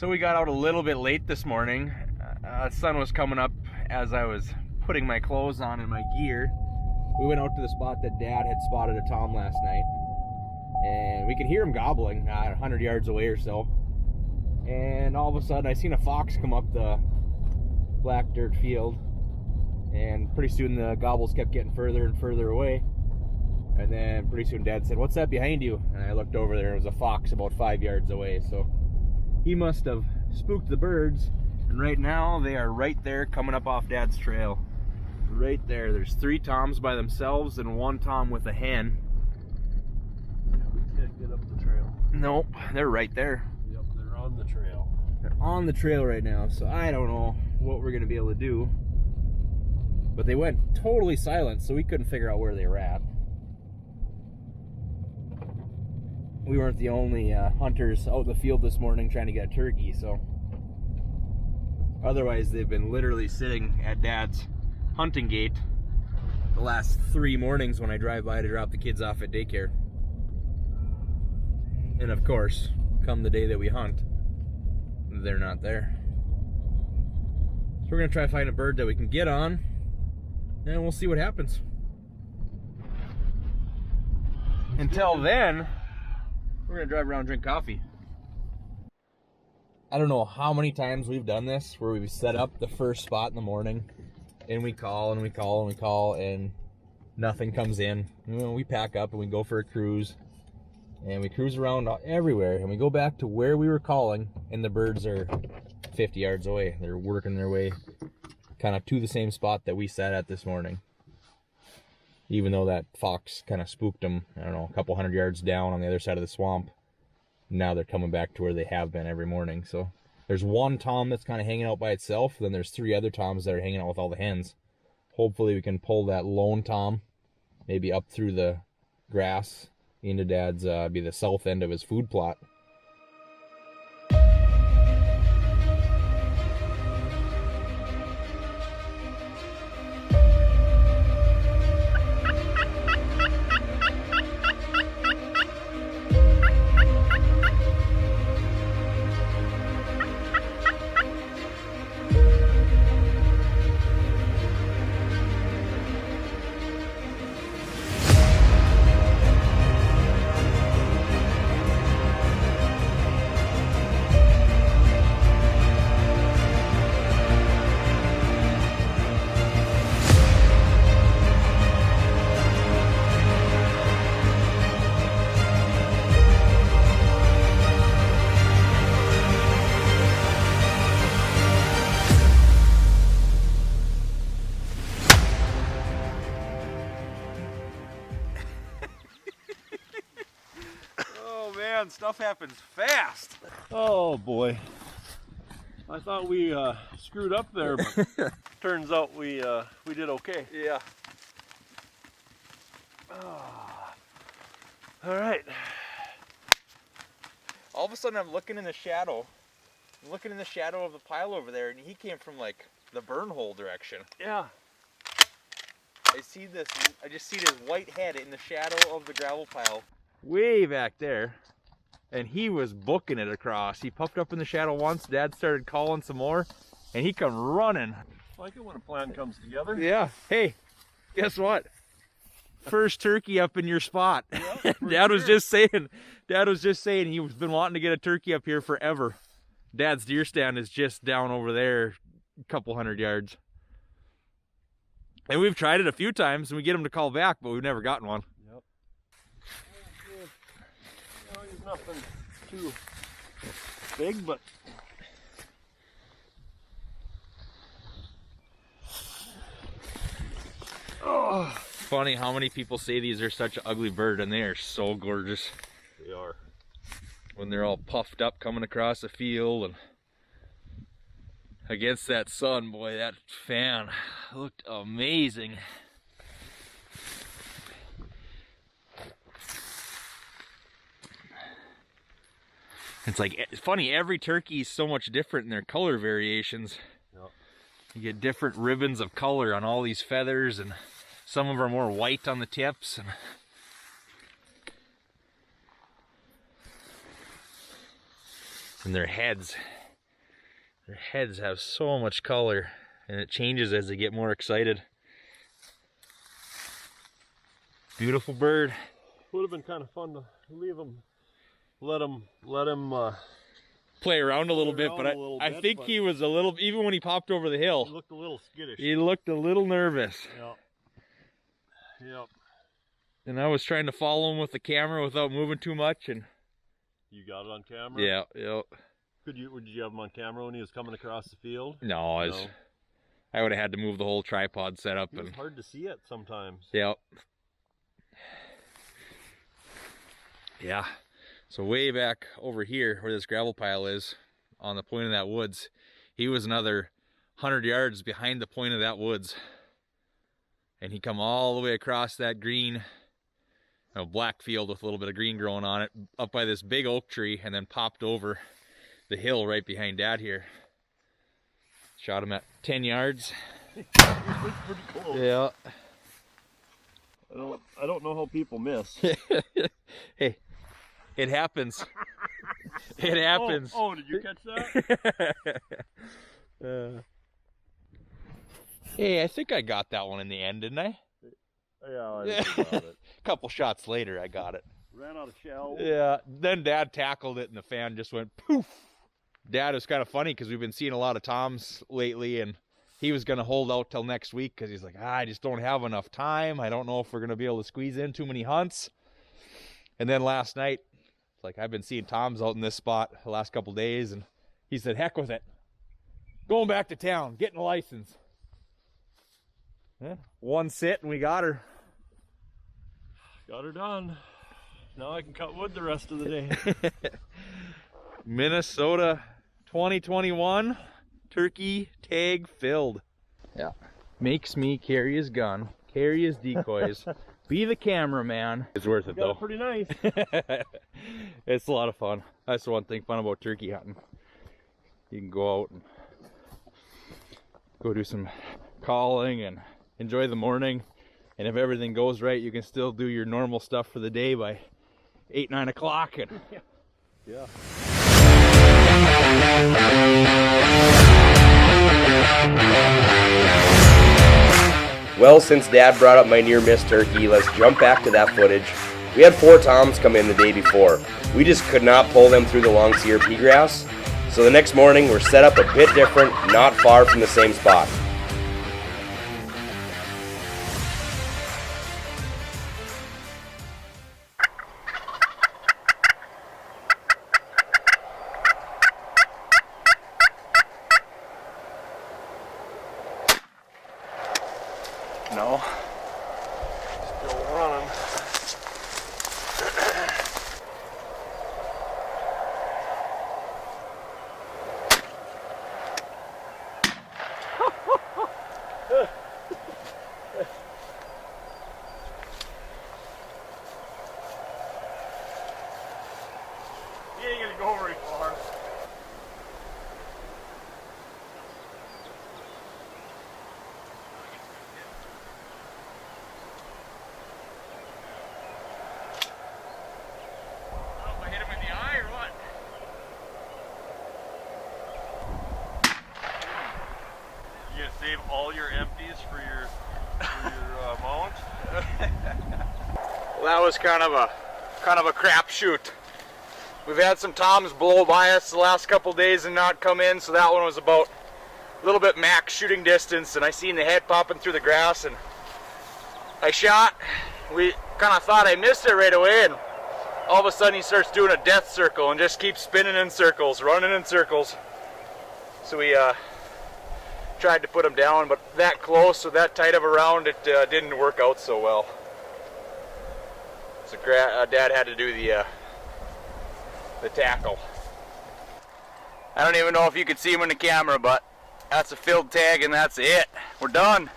So we got out a little bit late this morning. The sun was coming up as I was putting my clothes on and my gear. We went out to the spot that Dad had spotted a tom last night, and we could hear him gobbling 100 yards away or so. And all of a sudden I seen a fox come up the black dirt field, and pretty soon the gobbles kept getting further and further away. And then pretty soon Dad said, "What's that behind you?" And I looked over there, and it was a fox about 5 yards away. So he must have spooked the birds, and right now they are right there coming up off Dad's trail. Right there. There's 3 toms by themselves and 1 tom with a hen. Yeah, we can't get up the trail. Nope, they're right there. Yep, they're on the trail. They're on the trail right now, so I don't know what we're going to be able to do. But they went totally silent, so we couldn't figure out where they were at. We weren't the only hunters out in the field this morning trying to get a turkey, so otherwise they've been literally sitting at Dad's hunting gate the last 3 mornings when I drive by to drop the kids off at daycare. And of course, come the day that we hunt, they're not there. So we're gonna try to find a bird that we can get on, and we'll see what happens. Until then, we're gonna drive around and drink coffee. I don't know how many times we've done this where we've set up the first spot in the morning and we call and we call and we call and nothing comes in. You know, we pack up and we go for a cruise and we cruise around everywhere and we go back to where we were calling and the birds are 50 yards away. They're working their way kind of to the same spot that we sat at this morning. Even though that fox kind of spooked them, I don't know, a couple 100 yards down on the other side of the swamp. Now they're coming back to where they have been every morning. So there's 1 tom that's kind of hanging out by itself. Then there's 3 other toms that are hanging out with all the hens. Hopefully we can pull that lone tom, maybe up through the grass into Dad's, be the south end of his food plot. Stuff happens fast. Oh boy. I thought we screwed up there, but turns out we did okay. Yeah. All right. All of a sudden I'm looking in the shadow. I'm looking in the shadow of the pile over there, and he came from like the burn hole direction. Yeah. I just see this white head in the shadow of the gravel pile way back there. And he was booking it across. He puffed up in the shadow once. Dad started calling some more, and he come running. I like it when a plan comes together. Yeah. Hey, guess what? First turkey up in your spot. Yep, Dad was just saying he's been wanting to get a turkey up here forever. Dad's deer stand is just down over there, a couple 100 yards. And we've tried it a few times, and we get him to call back, but we've never gotten one. Nothing too big, but Funny how many people say these are such an ugly bird, and they are so gorgeous. they are. When they're all puffed up coming across the field and against that sun, boy, that fan looked amazing. It's funny, every turkey is so much different in their color variations. Yep. You get different ribbons of color on all these feathers, and some of them are more white on the tips. And their heads. Their heads have so much color, and it changes as they get more excited. Beautiful bird. Would have been kind of fun to leave him, let him play around a little bit, but I think he was a little, even when he popped over the hill, he looked a little skittish. He looked a little nervous. Yep. Yep. And I was trying to follow him with the camera without moving too much, and you got it on camera? Yeah, yep. Did you have him on camera when he was coming across the field? No, I would have had to move the whole tripod setup. It's hard to see it sometimes. Yep. Yeah. So way back over here where this gravel pile is, on the point of that woods, he was another 100 yards behind the point of that woods. And he come all the way across that green, black field with a little bit of green growing on it, up by this big oak tree, and then popped over the hill right behind Dad here. Shot him at 10 yards. It's pretty close. Yeah. I don't know how people miss. Hey, it happens. It happens. Oh, did you catch that? Hey, I think I got that one in the end, didn't I? Yeah, I think got it. A couple shots later, I got it. Ran out of shell. Yeah, then Dad tackled it and the fan just went poof. Dad, was kind of funny because we've been seeing a lot of toms lately, and he was going to hold out till next week because he's like, I just don't have enough time. I don't know if we're going to be able to squeeze in too many hunts. And then last night, like, I've been seeing toms out in this spot the last couple days, and he said, heck with it. Going back to town, getting a license. Yeah, one sit and we got her. Got her done. Now I can cut wood the rest of the day. Minnesota 2021 turkey tag filled. Yeah. Makes me carry his gun, carry his decoys, be the cameraman. It's worth it though. Pretty nice. It's a lot of fun. That's the one thing fun about turkey hunting. You can go out and go do some calling and enjoy the morning, and if everything goes right, you can still do your normal stuff for the day by 8, 9 o'clock. And yeah. Well, since Dad brought up my near miss turkey, let's jump back to that footage. We had 4 toms come in the day before. We just could not pull them through the long CRP grass, so the next morning we're set up a bit different, not far from the same spot. no. Still running. He ain't gonna go very far. You gonna save all your empties for your mount? Well, that was kind of a crapshoot. We've had some toms blow by us the last couple days and not come in, so that one was about a little bit max shooting distance, and I seen the head popping through the grass, and I shot. We kind of thought I missed it right away, and all of a sudden he starts doing a death circle and just keeps spinning in circles, running in circles. So we tried to put him down, but that close with that tight of a round, it didn't work out so well. So Dad had to do the tackle. I don't even know if you could see him in the camera, but that's a filled tag and that's it. We're done.